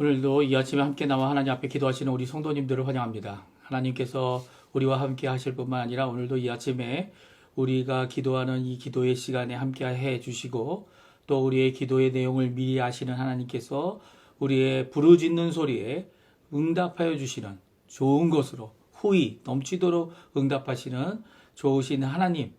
오늘도 이 아침에 함께 나와 하나님 앞에 기도하시는 우리 성도님들을 환영합니다. 하나님께서 우리와 함께 하실 뿐만 아니라 오늘도 이 아침에 우리가 기도하는 이 기도의 시간에 함께 해 주시고 또 우리의 기도의 내용을 미리 아시는 하나님께서 우리의 부르짖는 소리에 응답하여 주시는 좋은 것으로 후히 넘치도록 응답하시는 좋으신 하나님,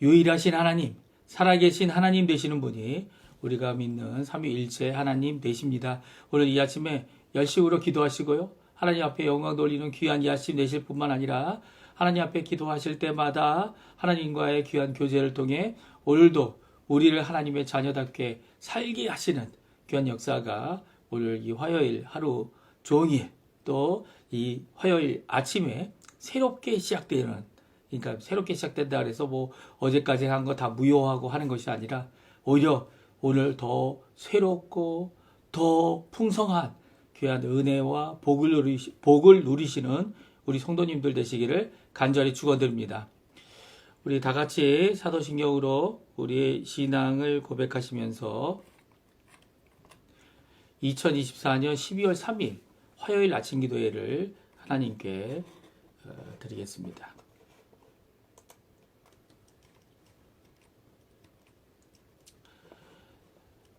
유일하신 하나님, 살아계신 하나님 되시는 분이 우리가 믿는 삼위일체 하나님 되십니다. 오늘 이 아침에 열심으로 기도하시고요. 하나님 앞에 영광 돌리는 귀한 이 아침 되실 뿐만 아니라 하나님 앞에 기도하실 때마다 하나님과의 귀한 교제를 통해 오늘도 우리를 하나님의 자녀답게 살게 하시는 귀한 역사가 오늘 이 화요일 하루 종일 또 이 화요일 아침에 새롭게 시작되는, 그러니까 새롭게 시작된다 그래서 뭐 어제까지 한 거 다 무효하고 하는 것이 아니라 오히려 오늘 더 새롭고 더 풍성한 귀한 은혜와 복을 누리시는 우리 성도님들 되시기를 간절히 축원드립니다. 우리 다 같이 사도신경으로 우리의 신앙을 고백하시면서 2024년 12월 3일 화요일 아침 기도회를 하나님께 드리겠습니다.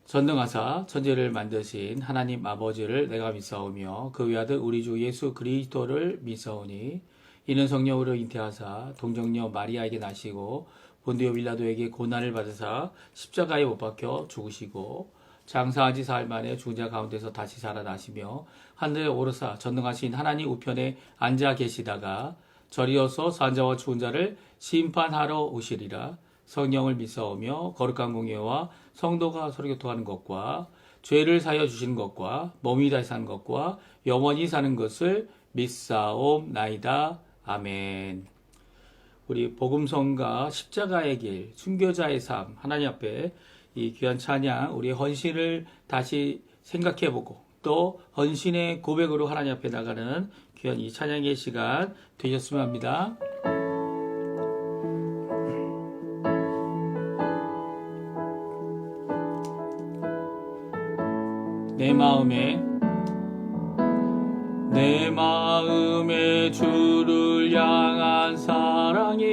전능하사 천지를 만드신 하나님 아버지를 내가 믿사오며 그 외아들 우리 주 예수 그리스도를 믿사오니 이는 성령으로 잉태하사 동정녀 마리아에게 나시고 본디오 빌라도에게 고난을 받으사 십자가에 못 박혀 죽으시고 장사한 지 사흘 만에 죽은 자 가운데서 다시 살아나시며 하늘에 오르사 전능하신 하나님 우편에 앉아 계시다가 저리어서 산자와 죽은 자를 심판하러 오시리라. 성령을 믿사오며 거룩한 공예와 성도가 서로 교통하는 것과 죄를 사여 주시는 것과 몸이 다시 사는 것과 영원히 사는 것을 믿사옵나이다. 아멘. 우리 복음성과 십자가의 길, 순교자의 삶, 하나님 앞에 이 귀한 찬양, 우리의 헌신을 다시 생각해보고 또 헌신의 고백으로 하나님 앞에 나가는 귀한 이 찬양의 시간 되셨으면 합니다. 내 마음에 주를 향한 사랑이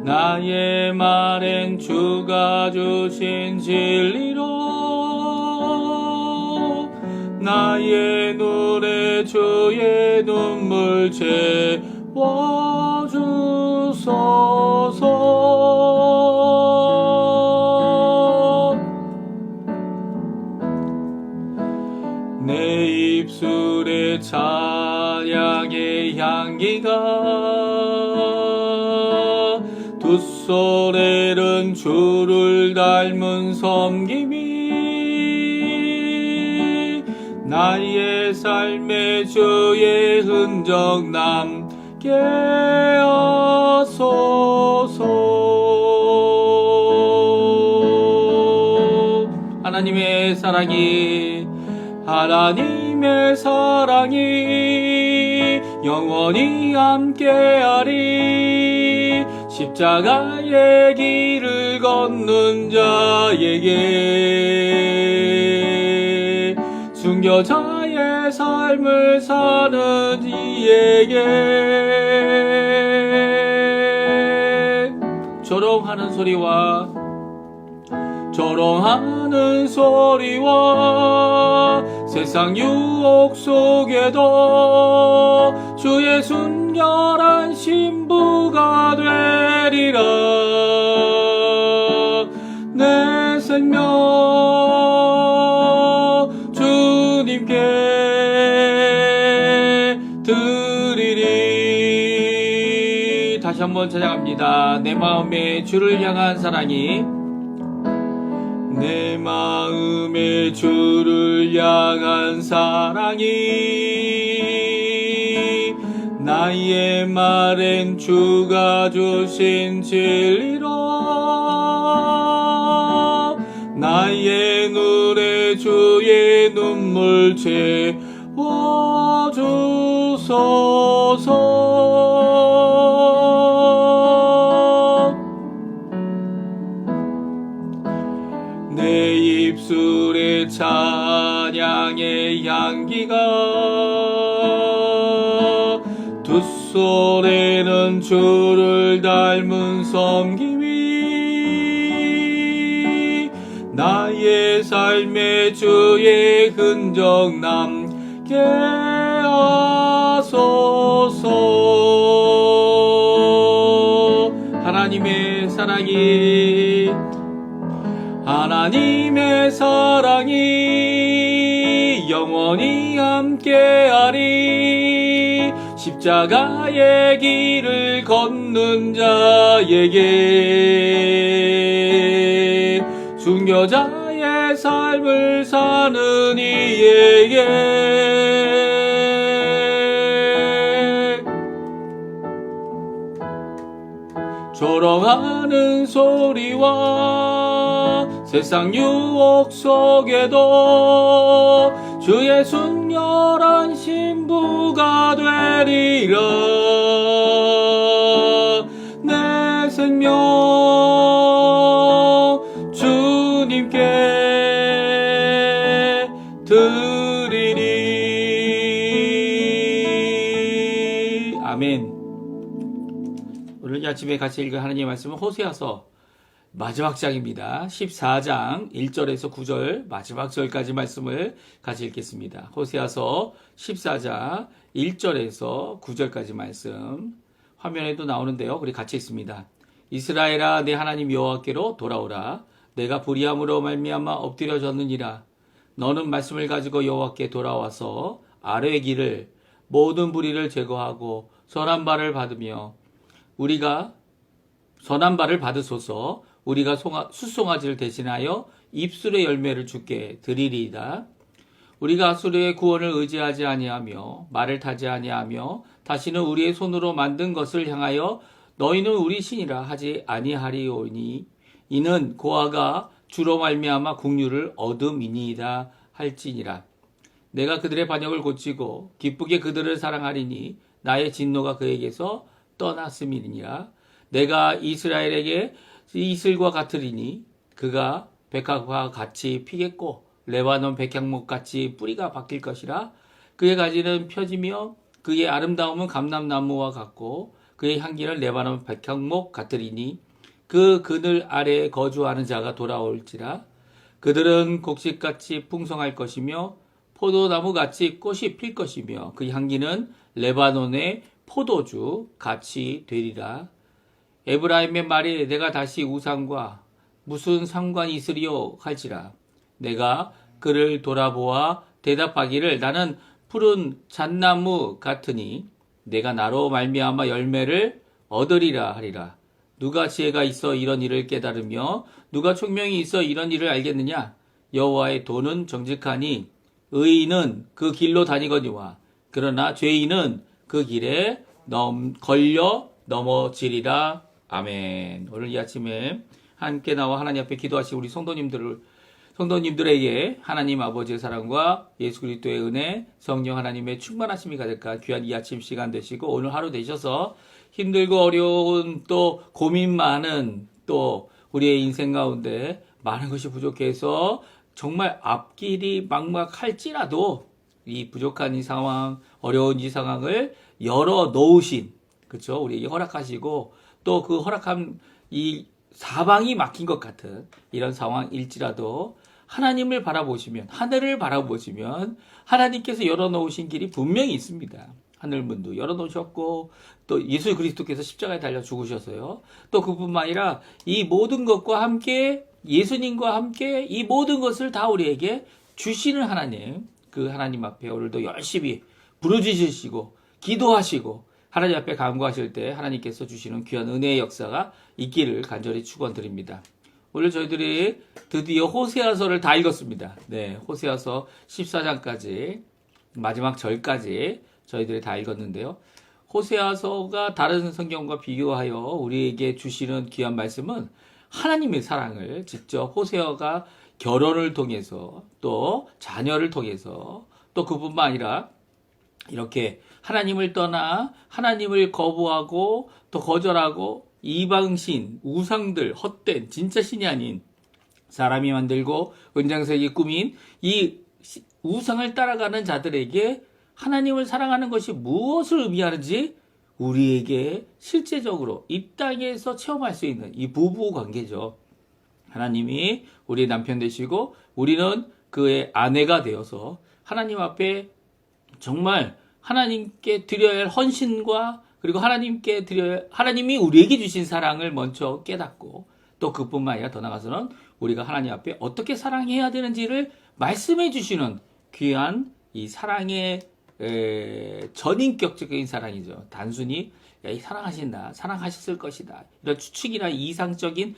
나의 말엔 주가 주신 진리로 나의 눈에 주의 눈물 채워주소서. 내 입술에 찬양의 향기가 두 손에는 주를 닮은 섬김이 나의 삶에 주의 흔적 남게 하소서. 하나님의 사랑이 영원히 함께하리. 십자가의 길을 걷는 자에게 순교자의 삶을 사는 이에게 조롱하는 소리와 세상 유혹 속에도 주의 순결한 신부가 되리라. 내 생명 주님께 드리리. 다시 한번 찬양합니다. 내 마음에 주를 향한 사랑이 내 마음에 주를 향한 사랑이 나의 말엔 주가 주신 진리로 나의 눈에 주의 눈물 채워주소서. 내 입술에 찬양의 섬기가 두 손에는 주를 닮은 섬김이 나의 삶에 주의 흔적 남게 하소서. 하나님의 사랑이 영원히 함께하리. 십자가의 길을 걷는 자에게 순교자의 삶을 사는 이에게 조롱하는 소리와 세상 유혹 속에도 주의 순결한 신부가 되리라. 내 생명 주님께 드리리. 아멘. 오늘 아침에 같이 읽은 하나님의 말씀은 호세아서 마지막 장입니다. 14장 1절에서 9절 마지막 절까지 말씀을 같이 읽겠습니다. 호세아서 14장 1절에서 9절까지 말씀 화면에도 나오는데요. 우리 같이 읽습니다. 이스라엘아, 내 하나님 여호와께로 돌아오라. 내가 불의함으로 말미암아 엎드려졌느니라. 너는 말씀을 가지고 여호와께 돌아와서 아뢰의 길을 모든 불의를 제거하고 선한 발을 받으며 우리가 선한 발을 받으소서. 우리가 숫송아지를 대신하여 입술의 열매를 주께 드리리이다. 우리가 아수르의 구원을 의지하지 아니하며 말을 타지 아니하며 다시는 우리의 손으로 만든 것을 향하여 너희는 우리 신이라 하지 아니하리오니 이는 고아가 주로 말미암아 국류를 얻음이니이다 할지니라. 내가 그들의 반역을 고치고 기쁘게 그들을 사랑하리니 나의 진노가 그에게서 떠났음이니라. 내가 이스라엘에게 이슬과 같으리니 그가 백합과 같이 피겠고 레바논 백향목 같이 뿌리가 바뀔 것이라. 그의 가지는 펴지며 그의 아름다움은 감람나무와 같고 그의 향기는 레바논 백향목 같으리니 그 그늘 아래에 거주하는 자가 돌아올지라. 그들은 곡식같이 풍성할 것이며 포도나무같이 꽃이 필 것이며 그 향기는 레바논의 포도주 같이 되리라. 에브라임의 말이 내가 다시 우상과 무슨 상관이 있으리요 할지라. 내가 그를 돌아보아 대답하기를 나는 푸른 잣나무 같으니 내가 나로 말미암아 열매를 얻으리라 하리라. 누가 지혜가 있어 이런 일을 깨달으며 누가 총명이 있어 이런 일을 알겠느냐. 여호와의 도는 정직하니 의인은 그 길로 다니거니와 그러나 죄인은 그 길에 걸려 넘어지리라. 아멘. 오늘 이 아침에 함께 나와 하나님 앞에 기도하신 우리 성도님들에게 하나님 아버지의 사랑과 예수 그리스도의 은혜, 성령 하나님의 충만하심이 가득한 귀한 이 아침 시간 되시고 오늘 하루 되셔서 힘들고 어려운 또 고민 많은 또 우리의 인생 가운데 많은 것이 부족해서 정말 앞길이 막막할지라도 이 부족한 이 상황, 어려운 이 상황을 열어 놓으신, 그렇죠? 우리에게 허락하시고 또 그 허락한 이 사방이 막힌 것 같은 이런 상황일지라도 하나님을 바라보시면, 하늘을 바라보시면 하나님께서 열어놓으신 길이 분명히 있습니다. 하늘문도 열어놓으셨고 또 예수 그리스도께서 십자가에 달려 죽으셨어요. 또 그뿐만 아니라 이 모든 것과 함께 예수님과 함께 이 모든 것을 다 우리에게 주시는 하나님, 그 하나님 앞에 오늘도 열심히 부르짖으시고 기도하시고 하나님 앞에 간구하실 때 하나님께서 주시는 귀한 은혜의 역사가 있기를 간절히 축원드립니다. 오늘 저희들이 드디어 호세아서를 다 읽었습니다. 네, 호세아서 14장까지 마지막 절까지 저희들이 다 읽었는데요. 호세아서가 다른 성경과 비교하여 우리에게 주시는 귀한 말씀은 하나님의 사랑을 직접 호세아가 결혼을 통해서 또 자녀를 통해서 또 그뿐만 아니라 이렇게 하나님을 떠나 하나님을 거부하고 또 거절하고 이방신, 우상들, 헛된 진짜 신이 아닌 사람이 만들고 은장색이 꾸민 이 우상을 따라가는 자들에게 하나님을 사랑하는 것이 무엇을 의미하는지 우리에게 실제적으로 이 땅에서 체험할 수 있는 이 부부 관계죠. 하나님이 우리의 남편 되시고 우리는 그의 아내가 되어서 하나님 앞에 정말 하나님께 드려야 할 헌신과 그리고 하나님이 우리에게 주신 사랑을 먼저 깨닫고 또 그뿐만 아니라 더 나아가서는 우리가 하나님 앞에 어떻게 사랑해야 되는지를 말씀해 주시는 귀한 이 사랑의 전인격적인 사랑이죠. 단순히 야, 사랑하신다, 사랑하셨을 것이다 이런 추측이나 이상적인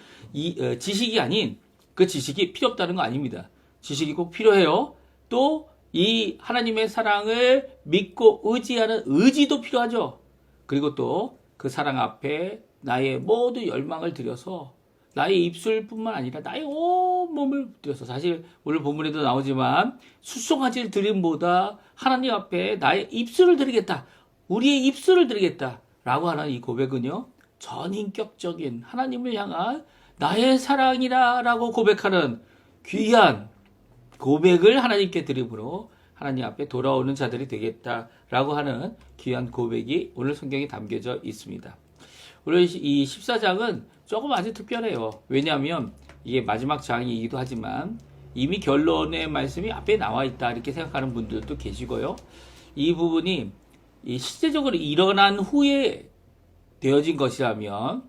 지식이 아닌 그 지식이 필요 없다는 거 아닙니다. 지식이 꼭 필요해요. 또 이 하나님의 사랑을 믿고 의지하는 의지도 필요하죠. 그리고 또 그 사랑 앞에 나의 모든 열망을 들여서 나의 입술뿐만 아니라 나의 온몸을 들여서 사실 오늘 본문에도 나오지만 수송아지를 드림보다 하나님 앞에 나의 입술을 드리겠다. 우리의 입술을 드리겠다. 라고 하는 이 고백은요. 전인격적인 하나님을 향한 나의 사랑이라 라고 고백하는 귀한 고백을 하나님께 드림으로 하나님 앞에 돌아오는 자들이 되겠다라고 하는 귀한 고백이 오늘 성경에 담겨져 있습니다. 오늘 이 14장은 조금 아주 특별해요. 왜냐하면 이게 마지막 장이기도 하지만 이미 결론의 말씀이 앞에 나와 있다 이렇게 생각하는 분들도 계시고요. 이 부분이 실제적으로 일어난 후에 되어진 것이라면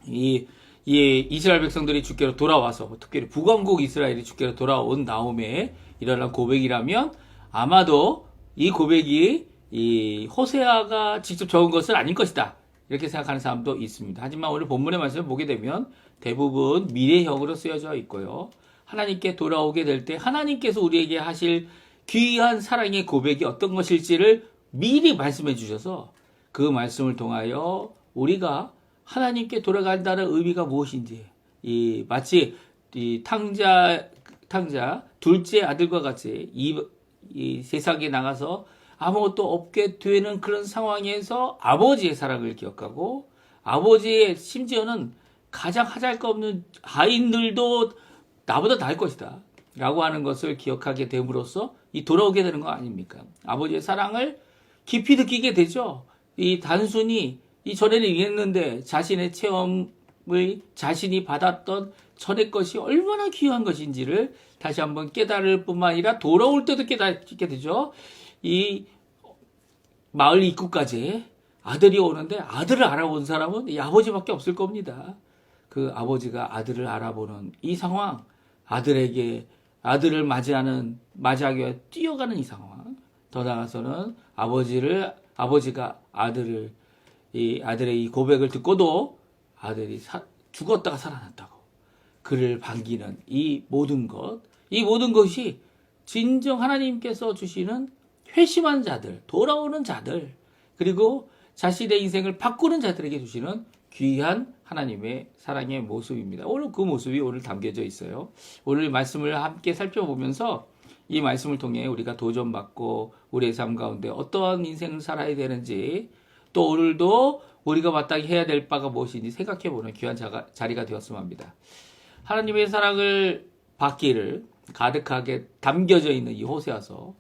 이 이스라엘 백성들이 주께로 돌아와서 특별히 북왕국 이스라엘이 주께로 돌아온 다음에 일어난 고백이라면 아마도 이 고백이 이 호세아가 직접 적은 것은 아닐 것이다 이렇게 생각하는 사람도 있습니다. 하지만 오늘 본문의 말씀을 보게 되면 대부분 미래형으로 쓰여져 있고요. 하나님께 돌아오게 될 때 하나님께서 우리에게 하실 귀한 사랑의 고백이 어떤 것일지를 미리 말씀해 주셔서 그 말씀을 통하여 우리가 하나님께 돌아간다는 의미가 무엇인지 마치 이 탕자 둘째 아들과 같이 이 세상에 나가서 아무것도 없게 되는 그런 상황에서 아버지의 사랑을 기억하고 아버지의 심지어는 가장 하잘것없는 아이들도 나보다 나을 것이다 라고 하는 것을 기억하게 됨으로써 이 돌아오게 되는 거 아닙니까? 아버지의 사랑을 깊이 느끼게 되죠. 이 단순히 이 전에는 이랬는데 자신의 체험을 자신이 받았던 전의 것이 얼마나 귀한 것인지를 다시 한번 깨달을 뿐만 아니라 돌아올 때도 깨닫게 되죠. 이 마을 입구까지 아들이 오는데 아들을 알아본 사람은 이 아버지밖에 없을 겁니다. 그 아버지가 아들을 알아보는 이 상황, 아들을 맞이하기 위해 뛰어가는 이 상황, 더 나아가서는 아버지가 이 아들의 이 고백을 듣고도 아들이 죽었다가 살아났다고 그를 반기는 이 모든 것이 진정 하나님께서 주시는 회심한 자들, 돌아오는 자들, 그리고 자신의 인생을 바꾸는 자들에게 주시는 귀한 하나님의 사랑의 모습입니다. 오늘 그 모습이 오늘 담겨져 있어요. 오늘 말씀을 함께 살펴보면서 이 말씀을 통해 우리가 도전받고 우리의 삶 가운데 어떠한 인생을 살아야 되는지 또 오늘도 우리가 마땅히 해야 될 바가 무엇인지 생각해보는 귀한 자리가 되었으면 합니다. 하나님의 사랑을 받기를 가득하게 담겨져 있는 이 호세아서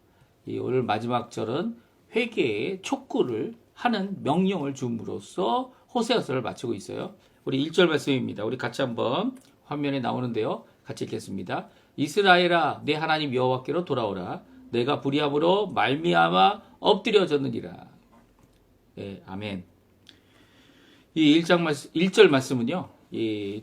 이 오늘 마지막 절은 회개의 촉구를 하는 명령을 줌으로써 호세아서를 마치고 있어요. 우리 1절 말씀입니다. 우리 같이 한번 화면에 나오는데요. 같이 읽겠습니다. 이스라엘아 내 하나님 여호와께로 돌아오라. 내가 불의함으로 말미암아 엎드려졌느니라. 네, 아멘. 이 1절 말씀은요.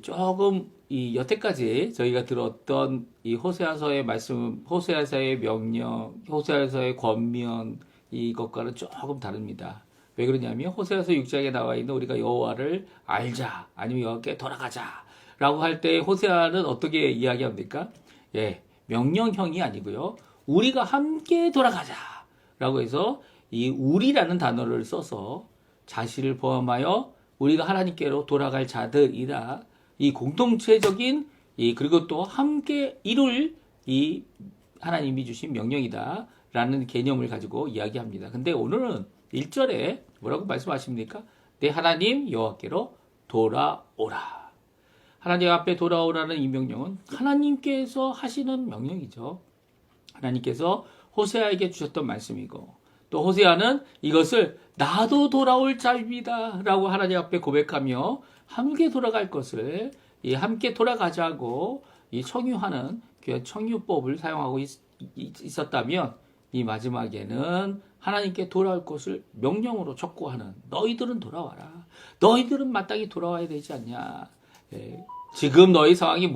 조금 여태까지 저희가 들었던 이 호세아서의 말씀, 호세아서의 명령, 호세아서의 권면 이것과는 조금 다릅니다. 왜 그러냐면 호세아서 6장에 나와 있는 우리가 여호와를 알자 아니면 여호와께 돌아가자 라고 할 때 호세아는 어떻게 이야기합니까? 명령형이 아니고요. 우리가 함께 돌아가자 라고 해서 이 우리라는 단어를 써서 자신을 포함하여 우리가 하나님께로 돌아갈 자들이라 이 공동체적인 그리고 또 함께 이룰 이 하나님이 주신 명령이다 라는 개념을 가지고 이야기합니다. 근데 오늘은 1절에 뭐라고 말씀하십니까? 내 하나님 여호와께로 돌아오라. 하나님 앞에 돌아오라는 이 명령은 하나님께서 하시는 명령이죠. 하나님께서 호세아에게 주셨던 말씀이고, 또 호세아는 이것을 나도 돌아올 자입니다 라고 하나님 앞에 고백하며 함께 돌아갈 것을, 이 함께 돌아가자고 이 청유하는 귀한 청유법을 사용하고 있었다면, 이 마지막에는 하나님께 돌아올 것을 명령으로 촉구하는, 너희들은 돌아와라, 너희들은 마땅히 돌아와야 되지 않냐, 지금 너희 상황이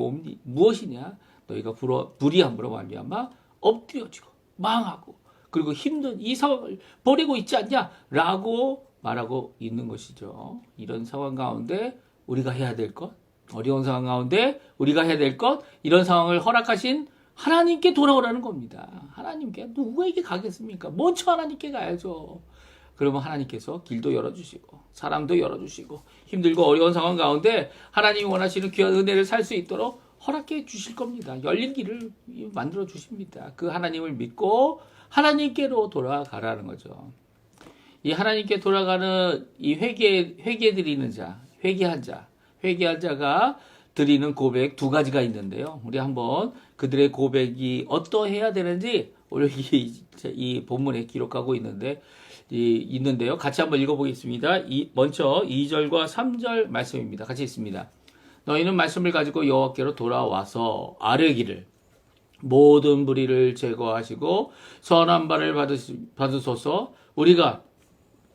무엇이냐, 너희가 불의함으로 말미암아 엎드려지고 망하고 그리고 힘든 이 상황을 버리고 있지 않냐 라고 말하고 있는 것이죠. 이런 상황 가운데 우리가 해야 될 것, 어려운 상황 가운데 우리가 해야 될 것, 이런 상황을 허락하신 하나님께 돌아오라는 겁니다. 하나님께, 누구에게 가겠습니까? 먼저 하나님께 가야죠. 그러면 하나님께서 길도 열어주시고 사람도 열어주시고 힘들고 어려운 상황 가운데 하나님이 원하시는 귀한 은혜를 살 수 있도록 허락해 주실 겁니다. 열린 길을 만들어 주십니다. 그 하나님을 믿고 하나님께로 돌아가라는 거죠. 이 하나님께 돌아가는 이 회개 드리는 자, 회개한 자가 드리는 고백 두 가지가 있는데요. 우리 한번 그들의 고백이 어떠해야 되는지 오늘 이 본문에 기록하고 있는데요. 같이 한번 읽어보겠습니다. 먼저 2절과 3절 말씀입니다. 같이 읽습니다. 너희는 말씀을 가지고 여호와께로 돌아와서 아뢰기를, 모든 불의를 제거하시고 선한 바를 받으소서. 우리가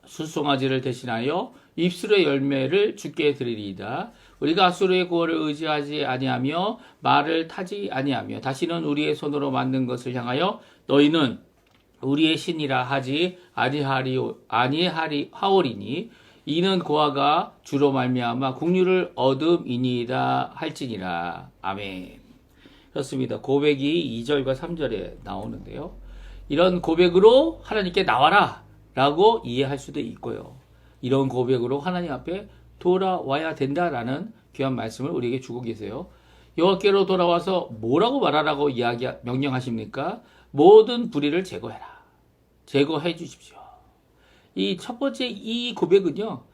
수송아지를 대신하여 입술의 열매를 주께 드리리이다. 우리가 아수르의 구원을 의지하지 아니하며 말을 타지 아니하며 다시는 우리의 손으로 만든 것을 향하여 너희는 우리의 신이라 하지 아니하오리니 이는 고아가 주로 말미암아 국류를 얻음이니이다 할지니라. 아멘. 그렇습니다. 고백이 2절과 3절에 나오는데요. 이런 고백으로 하나님께 나와라 라고 이해할 수도 있고요. 이런 고백으로 하나님 앞에 돌아와야 된다라는 귀한 말씀을 우리에게 주고 계세요. 여호와께로 돌아와서 뭐라고 말하라고 명령하십니까? 모든 불의를 제거해라. 제거해 주십시오. 이 첫 번째 이 고백은요,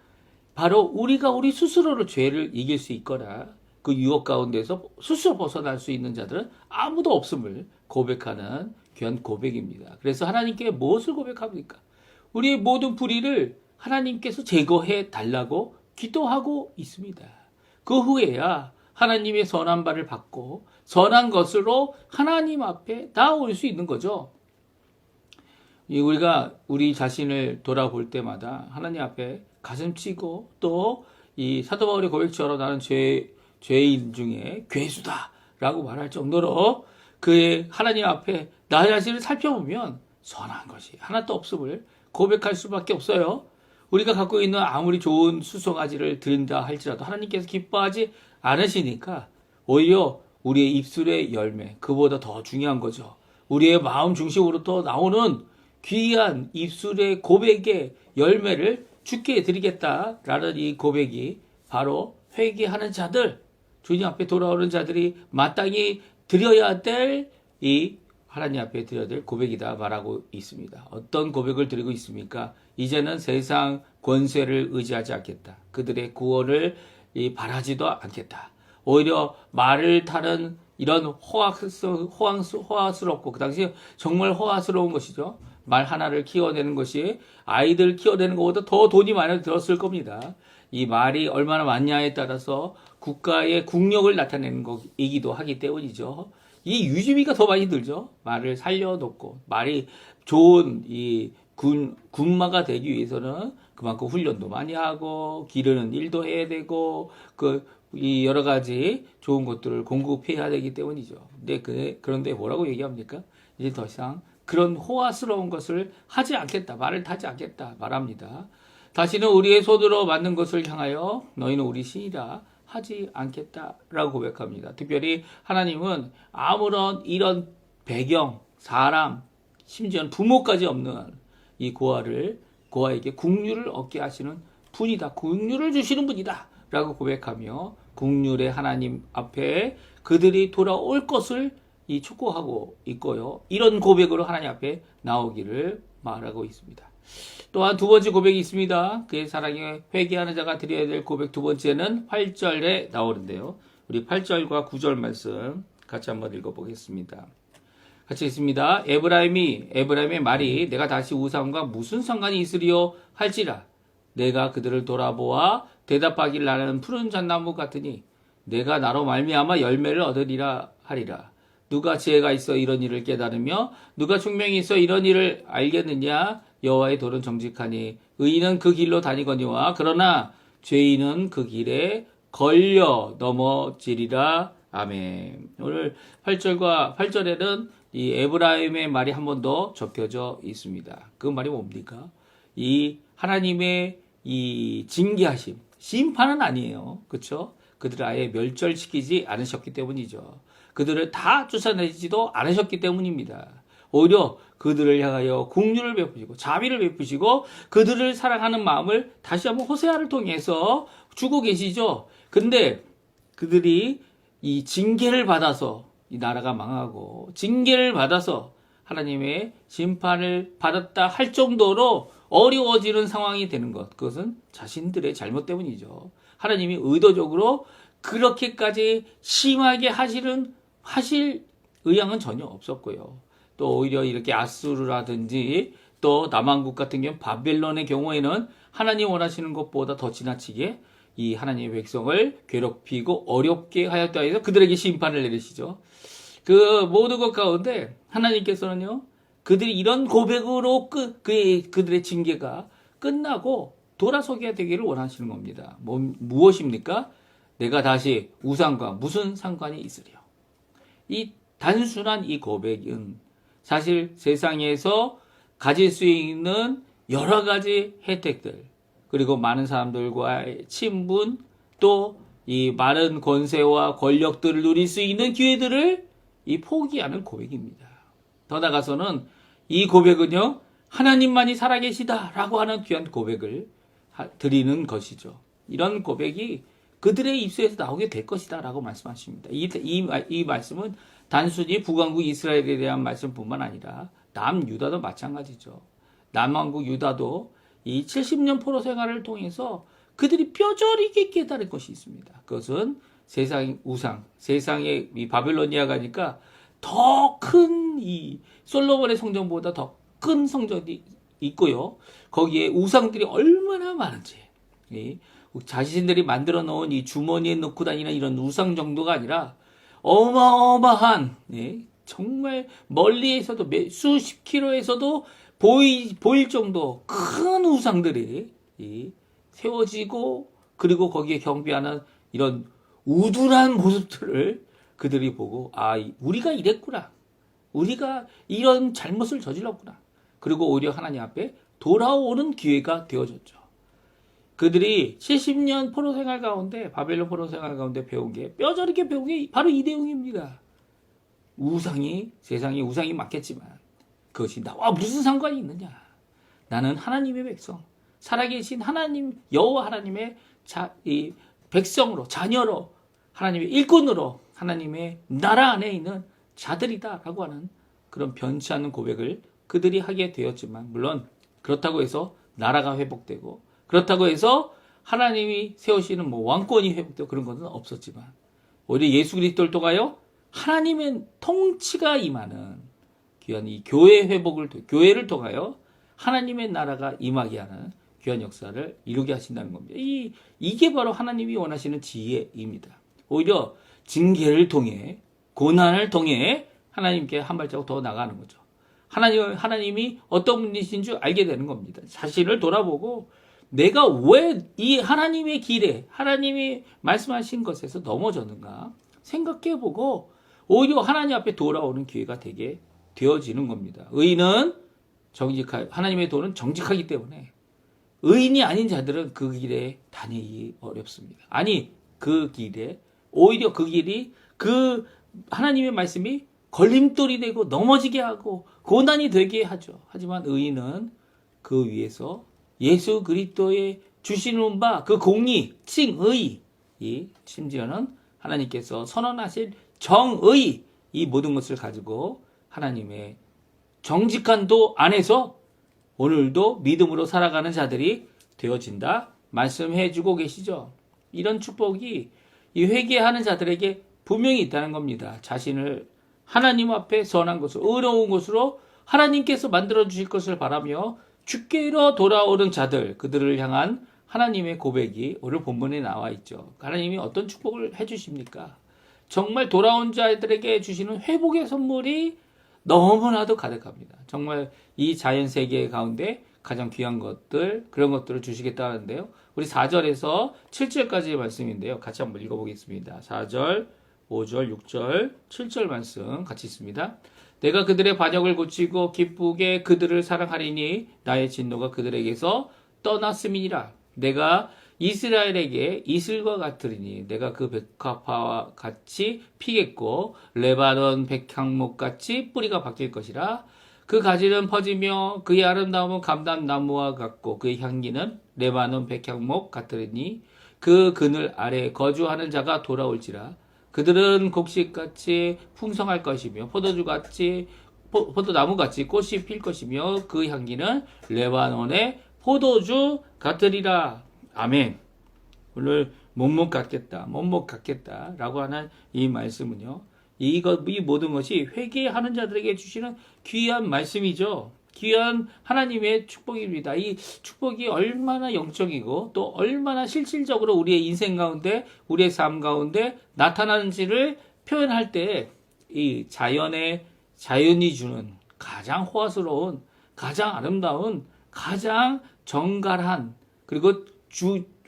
바로 우리가 우리 스스로로 죄를 이길 수 있거나 그 유혹 가운데서 스스로 벗어날 수 있는 자들은 아무도 없음을 고백하는 귀한 고백입니다. 그래서 하나님께 무엇을 고백합니까? 우리의 모든 불의를 하나님께서 제거해 달라고 기도하고 있습니다. 그 후에야 하나님의 선한 바를 받고 선한 것으로 하나님 앞에 나올 수 있는 거죠. 우리가 우리 자신을 돌아볼 때마다 하나님 앞에 가슴 치고 또 이 사도 바울의 고백처럼 나는 죄인 중에 괴수다라고 말할 정도로 그의 하나님 앞에 나 자신을 살펴보면 선한 것이 하나도 없음을 고백할 수밖에 없어요. 우리가 갖고 있는 아무리 좋은 수송아지를 드린다 할지라도 하나님께서 기뻐하지 않으시니까 오히려 우리의 입술의 열매, 그보다 더 중요한 거죠. 우리의 마음 중심으로부터 나오는 귀한 입술의 고백의 열매를 주께 드리겠다라는 이 고백이 바로 회개하는 자들, 주님 앞에 돌아오는 자들이 마땅히 드려야 될 이 하나님 앞에 드려야 될 고백이다 말하고 있습니다. 어떤 고백을 드리고 있습니까? 이제는 세상 권세를 의지하지 않겠다. 그들의 구원을 바라지도 않겠다. 오히려 말을 타는 이런 호화스럽고 그 당시에 정말 호화스러운 것이죠. 말 하나를 키워내는 것이 아이들 키워내는 것보다 더 돈이 많이 들었을 겁니다. 이 말이 얼마나 많냐에 따라서 국가의 국력을 나타내는 것이기도 하기 때문이죠. 이 유지비가 더 많이 들죠. 말을 살려놓고 말이 좋은 이 군마가 되기 위해서는 그만큼 훈련도 많이 하고 기르는 일도 해야 되고 이 여러 가지 좋은 것들을 공급해야 되기 때문이죠. 그런데 뭐라고 얘기합니까? 이제 더 이상 그런 호화스러운 것을 하지 않겠다, 말을 타지 않겠다 말합니다. 다시는 우리의 손으로 만든 것을 향하여 너희는 우리 신이라 하지 않겠다라고 고백합니다. 특별히 하나님은 아무런 이런 배경, 사람, 심지어는 부모까지 없는 이 고아에게 국류를 얻게 하시는 분이다. 국류를 주시는 분이다. 라고 고백하며 국률의 하나님 앞에 그들이 돌아올 것을 촉구하고 있고요. 이런 고백으로 하나님 앞에 나오기를 말하고 있습니다. 또한 두 번째 고백이 있습니다. 그의 사랑에 회개하는 자가 드려야 될 고백 두 번째는 8절에 나오는데요. 우리 8절과 9절 말씀 같이 한번 읽어보겠습니다. 같이 있습니다. 에브라임의 말이 내가 다시 우상과 무슨 상관이 있으리요 할지라. 내가 그들을 돌아보아 대답하길 나는 푸른 잣나무 같으니 내가 나로 말미암아 열매를 얻으리라 하리라. 누가 지혜가 있어 이런 일을 깨달으며 누가 총명이 있어 이런 일을 알겠느냐. 여호와의 도는 정직하니 의인은 그 길로 다니거니와 그러나 죄인은 그 길에 걸려 넘어지리라. 아멘. 오늘 8절과 8절에는 이 에브라임의 말이 한 번 더 적혀져 있습니다. 그 말이 뭡니까? 이 하나님의 이 징계하심, 심판은 아니에요. 그렇죠? 그들을 아예 멸절시키지 않으셨기 때문이죠. 그들을 다 쫓아내지도 않으셨기 때문입니다. 오히려 그들을 향하여 긍휼을 베푸시고 자비를 베푸시고 그들을 사랑하는 마음을 다시 한번 호세아를 통해서 주고 계시죠. 근데 그들이 이 징계를 받아서 이 나라가 망하고 징계를 받아서 하나님의 심판을 받았다 할 정도로 어려워지는 상황이 되는 것, 그것은 자신들의 잘못 때문이죠. 하나님이 의도적으로 그렇게까지 심하게 하실 의향은 전혀 없었고요. 또 오히려 이렇게 아수르라든지 또 남한국 같은 경우 바벨론의 경우에는 하나님 원하시는 것보다 더 지나치게 이 하나님의 백성을 괴롭히고 어렵게 하였다 해서 그들에게 심판을 내리시죠. 그 모든 것 가운데 하나님께서는요, 그들이 이런 고백으로 그들의 징계가 끝나고 돌아서게 되기를 원하시는 겁니다. 무엇입니까? 내가 다시 우상과 무슨 상관이 있으리요. 이 단순한 이 고백은 사실 세상에서 가질 수 있는 여러 가지 혜택들, 그리고 많은 사람들과의 친분, 또 이 많은 권세와 권력들을 누릴 수 있는 기회들을 이 포기하는 고백입니다. 더 나아가서는 이 고백은요, 하나님만이 살아계시다라고 하는 귀한 고백을 드리는 것이죠. 이런 고백이 그들의 입술에서 나오게 될 것이다라고 말씀하십니다. 이 말씀은 단순히 북왕국 이스라엘에 대한 말씀뿐만 아니라 남유다도 마찬가지죠. 남왕국 유다도 이 70년 포로 생활을 통해서 그들이 뼈저리게 깨달을 것이 있습니다. 그것은 세상의 우상, 세상의 이 바빌로니아 가니까 더 큰 이 솔로몬의 성전보다 더 큰 성전이 있고요. 거기에 우상들이 얼마나 많은지, 자신들이 만들어 놓은 이 주머니에 넣고 다니는 이런 우상 정도가 아니라 어마어마한, 정말 멀리에서도 수십 킬로에서도 보일 정도 큰 우상들이 세워지고, 그리고 거기에 경배하는 이런 우둔한 모습들을 그들이 보고, 우리가 이랬구나. 우리가 이런 잘못을 저질렀구나. 그리고 오히려 하나님 앞에 돌아오는 기회가 되어졌죠. 그들이 70년 포로 생활 가운데, 바벨론 포로 생활 가운데 배운 게, 뼈저리게 배운 게 바로 이 내용입니다. 세상에 우상이 많겠지만, 그것이 나와 무슨 상관이 있느냐. 나는 하나님의 백성, 살아계신 하나님, 여호와 하나님의 이 백성으로, 자녀로, 하나님의 일꾼으로, 하나님의 나라 안에 있는 자들이다라고 하는 그런 변치 않는 고백을 그들이 하게 되었지만, 물론 그렇다고 해서 나라가 회복되고, 그렇다고 해서 하나님이 세우시는 왕권이 회복되고 그런 것은 없었지만, 오히려 예수 그리스도를 통하여 하나님의 통치가 임하는 귀한 이 교회 회복을, 교회를 통하여 하나님의 나라가 임하게 하는 귀한 역사를 이루게 하신다는 겁니다. 이게 바로 하나님이 원하시는 지혜입니다. 오히려 징계를 통해, 고난을 통해 하나님께 한 발자국 더 나가는 거죠. 하나님이 어떤 분이신 줄 알게 되는 겁니다. 자신을 돌아보고 내가 왜 이 하나님의 길에, 하나님이 말씀하신 것에서 넘어졌는가 생각해보고 오히려 하나님 앞에 돌아오는 기회가 되게 되어지는 겁니다. 하나님의 도는 정직하기 때문에 의인이 아닌 자들은 그 길에 다니기 어렵습니다. 오히려 그 길이 하나님의 말씀이 걸림돌이 되고 넘어지게 하고 고난이 되게 하죠. 하지만 의인은 그 위에서 예수 그리스도의 주시는 바 그 공의, 칭의, 심지어는 하나님께서 선언하실 정의, 이 모든 것을 가지고 하나님의 정직한 도 안에서 오늘도 믿음으로 살아가는 자들이 되어진다 말씀해 주고 계시죠. 이런 축복이 이 회개하는 자들에게 분명히 있다는 겁니다. 자신을 하나님 앞에 선한 것을, 의로운 것으로 하나님께서 만들어 주실 것을 바라며 주께로 돌아오는 자들, 그들을 향한 하나님의 고백이 오늘 본문에 나와 있죠. 하나님이 어떤 축복을 해주십니까? 정말 돌아온 자들에게 주시는 회복의 선물이 너무나도 가득합니다. 정말 이 자연 세계 가운데 가장 귀한 것들, 그런 것들을 주시겠다는데요. 우리 4절에서 7절까지의 말씀인데요. 같이 한번 읽어보겠습니다. 4절, 5절, 6절, 7절 말씀 같이 있습니다. 내가 그들의 반역을 고치고 기쁘게 그들을 사랑하리니 나의 진노가 그들에게서 떠났음이니라. 내가 이스라엘에게 이슬과 같으리니 내가 그 백합화와 같이 피겠고 레바논 백향목 같이 뿌리가 바뀔 것이라. 그 가지는 퍼지며 그의 아름다움은 감람나무와 같고 그의 향기는 레바논 백향목 같으리니 그 그늘 아래 거주하는 자가 돌아올지라. 그들은 곡식같이 풍성할 것이며 포도나무같이 꽃이 필 것이며 그 향기는 레바논의 포도주 같으리라. 아멘. 오늘 못못 갖겠다 라고 하는 이 말씀은요, 이 모든 것이 회개하는 자들에게 주시는 귀한 말씀이죠. 귀한 하나님의 축복입니다. 이 축복이 얼마나 영적이고 또 얼마나 실질적으로 우리의 인생 가운데, 우리의 삶 가운데 나타나는지를 표현할 때 이 자연이 주는 가장 호화스러운, 가장 아름다운, 가장 정갈한, 그리고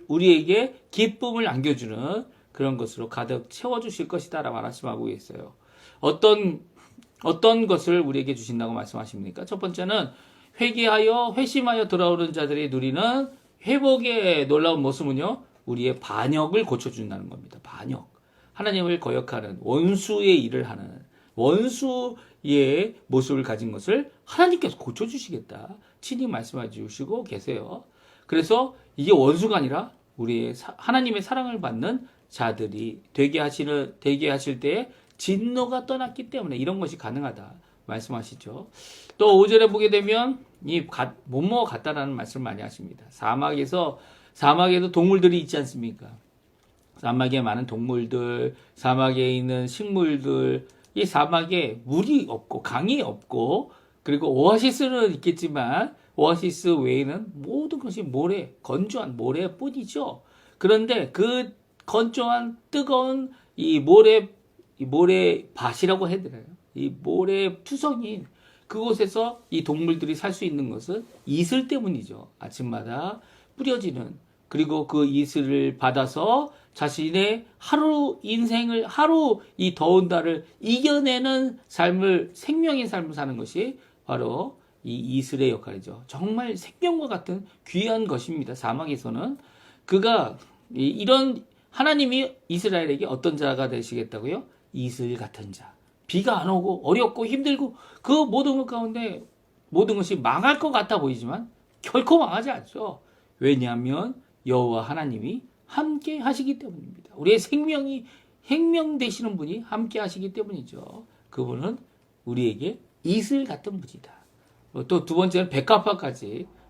우리에게 기쁨을 안겨주는 그런 것으로 가득 채워주실 것이다 라고 말씀하고 있어요. 어떤 것을 우리에게 주신다고 말씀하십니까? 첫 번째는 회개하여 회심하여 돌아오는 자들이 누리는 회복의 놀라운 모습은요, 우리의 반역을 고쳐준다는 겁니다. 반역. 하나님을 거역하는 원수의 일을 하는 원수의 모습을 가진 것을 하나님께서 고쳐주시겠다. 친히 말씀해 주시고 계세요. 그래서 이게 원수가 아니라 우리의 하나님의 사랑을 받는 자들이 되게 하실 때에 진노가 떠났기 때문에 이런 것이 가능하다 말씀하시죠. 또 5절에 보게 되면 이 못모아 같다라는 말씀을 많이 하십니다. 사막에도 동물들이 있지 않습니까? 사막에 많은 동물들, 사막에 있는 식물들, 이 사막에 물이 없고 강이 없고 그리고 오아시스는 있겠지만 오아시스 외에는 모든 것이 건조한 모래뿐이죠. 그런데 그 건조한 뜨거운 이 모래밭이라고 해드려요. 이 모래투성인 그곳에서 이 동물들이 살 수 있는 것은 이슬 때문이죠. 아침마다 뿌려지는, 그리고 그 이슬을 받아서 자신의 하루 이 더운 달을 이겨내는 생명의 삶을 사는 것이 바로 이 이슬의 역할이죠. 정말 생명과 같은 귀한 것입니다. 사막에서는 이런 하나님이 이스라엘에게 어떤 자가 되시겠다고요? 이슬 같은 자. 비가 안 오고 어렵고 힘들고 그 모든 것 가운데 모든 것이 망할 것 같아 보이지만 결코 망하지 않죠. 왜냐하면 여호와 하나님이 함께 하시기 때문입니다. 우리의 생명 되시는 분이 함께 하시기 때문이죠. 그분은 우리에게 이슬 같은 분이다. 또 두 번째는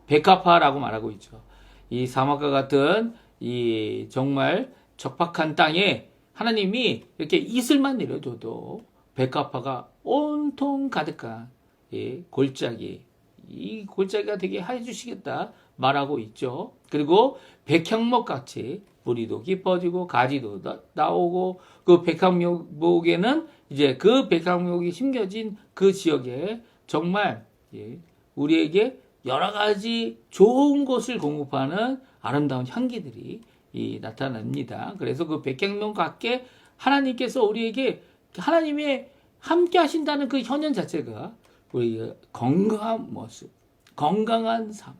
백합화라고 말하고 있죠. 이 사막과 같은 이 정말 적박한 땅에 하나님이 이렇게 이슬만 내려줘도 백합화가 온통 가득한 이 골짜기가 되게 해주시겠다 말하고 있죠. 그리고 백향목 같이 뿌리도 깊어지고 가지도 나오고 그 백향목에는 이제 그 백향목이 심겨진 그 지역에 정말 우리에게 여러 가지 좋은 것을 공급하는 아름다운 향기들이 나타납니다. 그래서 그 백향목 같게 하나님께서 우리에게 하나님의 함께 하신다는 그 현현 자체가 우리 건강한 모습, 건강한 삶,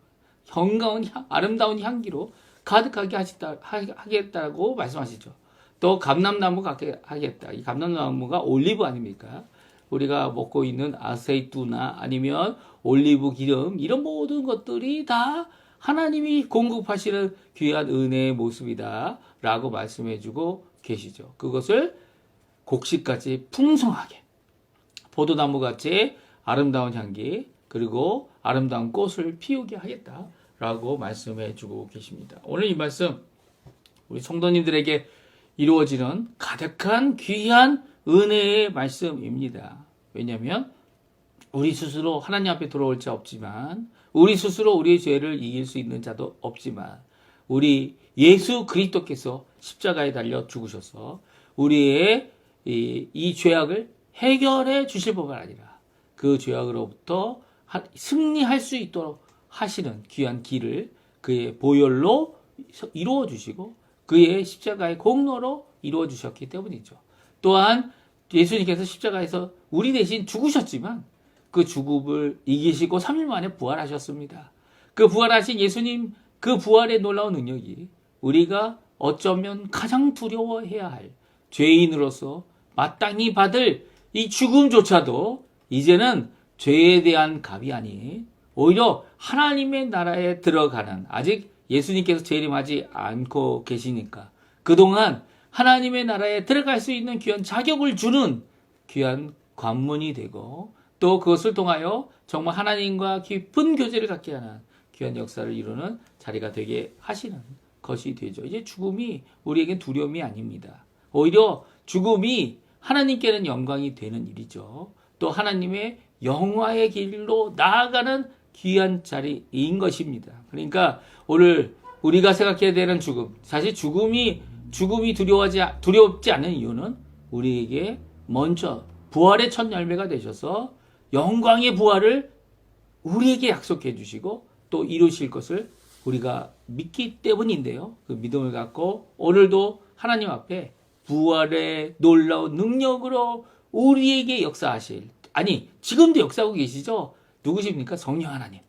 아름다운 향기로 가득하게 하겠다고 말씀하시죠. 또 감람나무 같게 하겠다. 이 감람나무가 올리브 아닙니까? 우리가 먹고 있는 아세이투나 아니면 올리브 기름, 이런 모든 것들이 다 하나님이 공급하시는 귀한 은혜의 모습이다 라고 말씀해주고 계시죠. 그것을 곡식같이 풍성하게, 포도나무같이 아름다운 향기, 그리고 아름다운 꽃을 피우게 하겠다 라고 말씀해주고 계십니다. 오늘 이 말씀 우리 성도님들에게 이루어지는 가득한 귀한 은혜의 말씀입니다. 왜냐하면 우리 스스로 하나님 앞에 돌아올 자 없지만, 우리 스스로 우리의 죄를 이길 수 있는 자도 없지만, 우리 예수 그리스도께서 십자가에 달려 죽으셔서 우리의 이 죄악을 해결해 주실 뿐만 아니라 그 죄악으로부터 승리할 수 있도록 하시는 귀한 길을 그의 보혈로 이루어 주시고 그의 십자가의 공로로 이루어 주셨기 때문이죠. 또한 예수님께서 십자가에서 우리 대신 죽으셨지만 그 죽음을 이기시고 3일 만에 부활하셨습니다. 그 부활하신 예수님, 그 부활의 놀라운 능력이 우리가 어쩌면 가장 두려워해야 할 죄인으로서 마땅히 받을 이 죽음조차도 이제는 죄에 대한 값이 아닌 오히려 하나님의 나라에 들어가는, 아직 예수님께서 재림하지 않고 계시니까 그동안 하나님의 나라에 들어갈 수 있는 귀한 자격을 주는 귀한 관문이 되고, 또 그것을 통하여 정말 하나님과 깊은 교제를 갖게 하는 귀한 역사를 이루는 자리가 되게 하시는 것이 되죠. 이제 죽음이 우리에겐 두려움이 아닙니다. 오히려 죽음이 하나님께는 영광이 되는 일이죠. 또 하나님의 영화의 길로 나아가는 귀한 자리인 것입니다. 그러니까 오늘 우리가 생각해야 되는 죽음, 사실 죽음이 두렵지 않은 이유는 우리에게 먼저 부활의 첫 열매가 되셔서 영광의 부활을 우리에게 약속해 주시고 또 이루실 것을 우리가 믿기 때문인데요. 그 믿음을 갖고 오늘도 하나님 앞에 부활의 놀라운 능력으로 우리에게 역사하실, 아니 지금도 역사하고 계시죠. 누구십니까? 성령 하나님.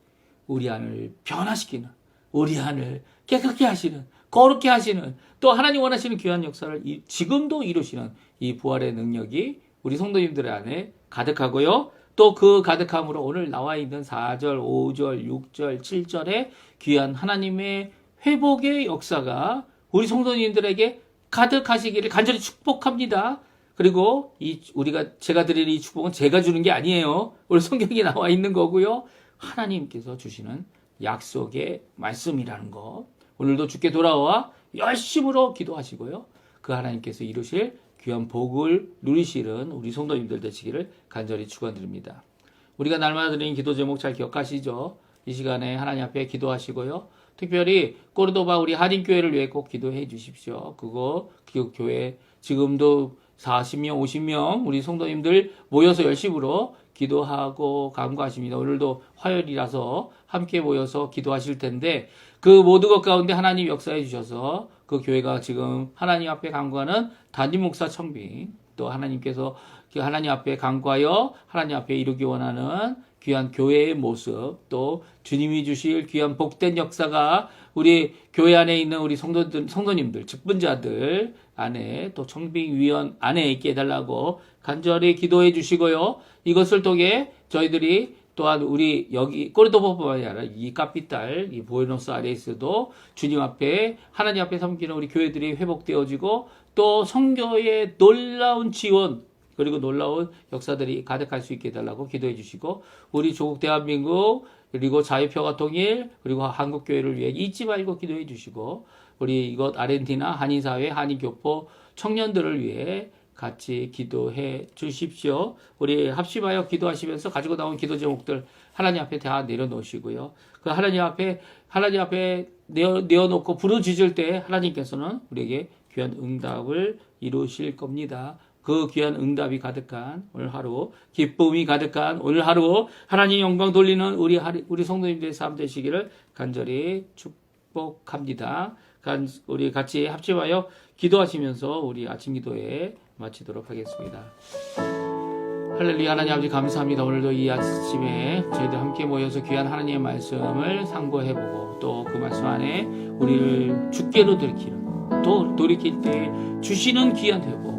우리 안을 변화시키는, 우리 안을 깨끗게 하시는, 거룩게 하시는, 또 하나님 원하시는 귀한 역사를 지금도 이루시는 이 부활의 능력이 우리 성도님들 안에 가득하고요. 또 그 가득함으로 오늘 나와 있는 4절, 5절, 6절, 7절의 귀한 하나님의 회복의 역사가 우리 성도님들에게 가득하시기를 간절히 축복합니다. 그리고 제가 드리는 이 축복은 제가 주는 게 아니에요. 우리 성경에 나와 있는 거고요. 하나님께서 주시는 약속의 말씀이라는 거. 오늘도 주께 돌아와 열심으로 기도하시고요. 그 하나님께서 이루실 귀한 복을 누리시는 우리 성도님들 되시기를 간절히 축원드립니다. 우리가 날마다 드리는 기도 제목 잘 기억하시죠? 이 시간에 하나님 앞에 기도하시고요. 특별히 꼬르도바 우리 한인교회를 위해 꼭 기도해 주십시오. 그 교회 지금도 40명, 50명 우리 성도님들 모여서 열심으로 기도하고 간구하십니다. 오늘도 화요일이라서 함께 모여서 기도하실 텐데 그 모든 것 가운데 하나님 역사해 주셔서 그 교회가 지금 하나님 앞에 간구하는 담임 목사 청빙, 또 하나님께서 하나님 앞에 간구하여 하나님 앞에 이루기 원하는 귀한 교회의 모습, 또 주님이 주실 귀한 복된 역사가 우리 교회 안에 있는 우리 성도님들, 직분자들 안에 또 청빙위원 안에 있게 해달라고 간절히 기도해 주시고요. 이것을 통해 저희들이 또한 우리 여기 꼬르도바뿐만 아니라 이 카피탈, 이 부에노스아이레스도 주님 앞에 하나님 앞에 섬기는 우리 교회들이 회복되어지고 또 선교의 놀라운 지원 그리고 놀라운 역사들이 가득할 수 있게 해달라고 기도해 주시고 우리 조국 대한민국 그리고 자유평화 통일 그리고 한국교회를 위해 잊지 말고 기도해 주시고 우리 이곳 아르헨티나 한인사회 한인교포 청년들을 위해 같이 기도해 주십시오. 우리 합심하여 기도하시면서 가지고 나온 기도 제목들 하나님 앞에 다 내려놓으시고요. 그 하나님 앞에 내어놓고 부르짖을 때 하나님께서는 우리에게 귀한 응답을 이루실 겁니다. 그 귀한 응답이 가득한 오늘 하루, 기쁨이 가득한 오늘 하루, 하나님 영광 돌리는 우리 성도님들의 삶 되시기를 간절히 축복합니다. 우리 같이 합심하여 기도하시면서 우리 아침 기도에 마치도록 하겠습니다. 할렐루야. 하나님 아버지 감사합니다. 오늘도 이 아침에 저희들 함께 모여서 귀한 하나님의 말씀을 상고해보고 또 그 말씀 안에 우리를 주께로 돌이키는 또 돌이킬 때 주시는 귀한 회복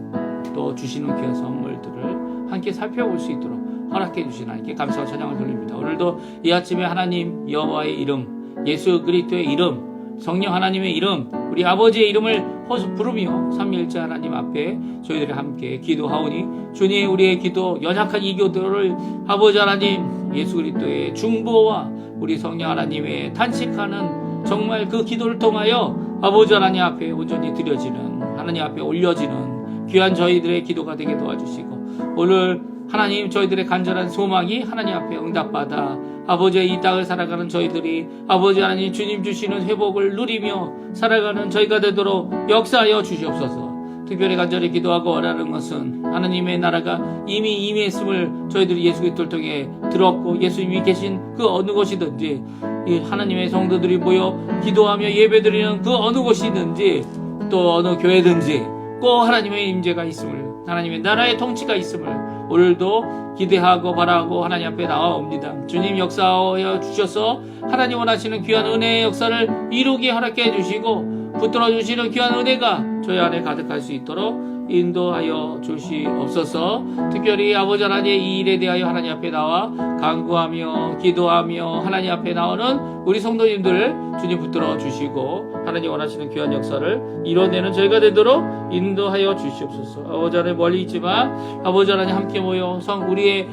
또 주시는 귀한 선물들을 함께 살펴볼 수 있도록 허락해 주신 하나님께 감사와 찬양을 돌립니다. 오늘도 이 아침에 하나님 여호와의 이름 예수 그리스도의 이름 성령 하나님의 이름 우리 아버지의 이름을 부르며 삼위일체 하나님 앞에 저희들이 함께 기도하오니 주님 우리의 기도 연약한 이 기도를 아버지 하나님 예수 그리스도의 중보와 우리 성령 하나님의 탄식하는 정말 그 기도를 통하여 아버지 하나님 앞에 온전히 드려지는 하나님 앞에 올려지는 귀한 저희들의 기도가 되게 도와주시고 오늘 하나님 저희들의 간절한 소망이 하나님 앞에 응답받아 아버지의 이 땅을 살아가는 저희들이 아버지 하나님 주님 주시는 회복을 누리며 살아가는 저희가 되도록 역사하여 주시옵소서. 특별히 간절히 기도하고 원하는 것은 하나님의 나라가 이미 임했음을 저희들이 예수 그리스도를 통해 들었고 예수님이 계신 그 어느 곳이든지 이 하나님의 성도들이 모여 기도하며 예배드리는 그 어느 곳이든지 또 어느 교회든지 꼭 하나님의 임재가 있음을 하나님의 나라의 통치가 있음을 오늘도 기대하고 바라고 하나님 앞에 나와옵니다. 주님 역사하여 주셔서 하나님 원하시는 귀한 은혜의 역사를 이루게 허락해 주시고 붙들어 주시는 귀한 은혜가 저희 안에 가득할 수 있도록 인도하여 주시옵소서. 특별히 아버지 하나님의 이 일에 대하여 하나님 앞에 나와 간구하며 기도하며 하나님 앞에 나오는 우리 성도님들 주님 붙들어 주시고 하나님 원하시는 귀한 역사를 이뤄내는 저희가 되도록 인도하여 주시옵소서. 아버지 하나님 멀리 있지만 아버지 하나님 함께 모여 우리의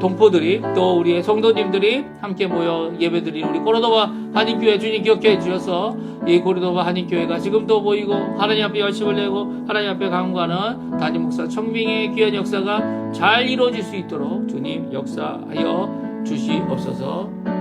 동포들이 또 우리의 성도님들이 함께 모여 예배드리는 우리 고르도바 한인교회 주님 기억해 주셔서 이 고르도바 한인교회가 지금도 보이고 하나님 앞에 열심을 내고 하나님 앞에 강구하는 담임 목사 청빙의 귀한 역사가 잘 이루어질 수 있도록 주님 역사하여 주시옵소서.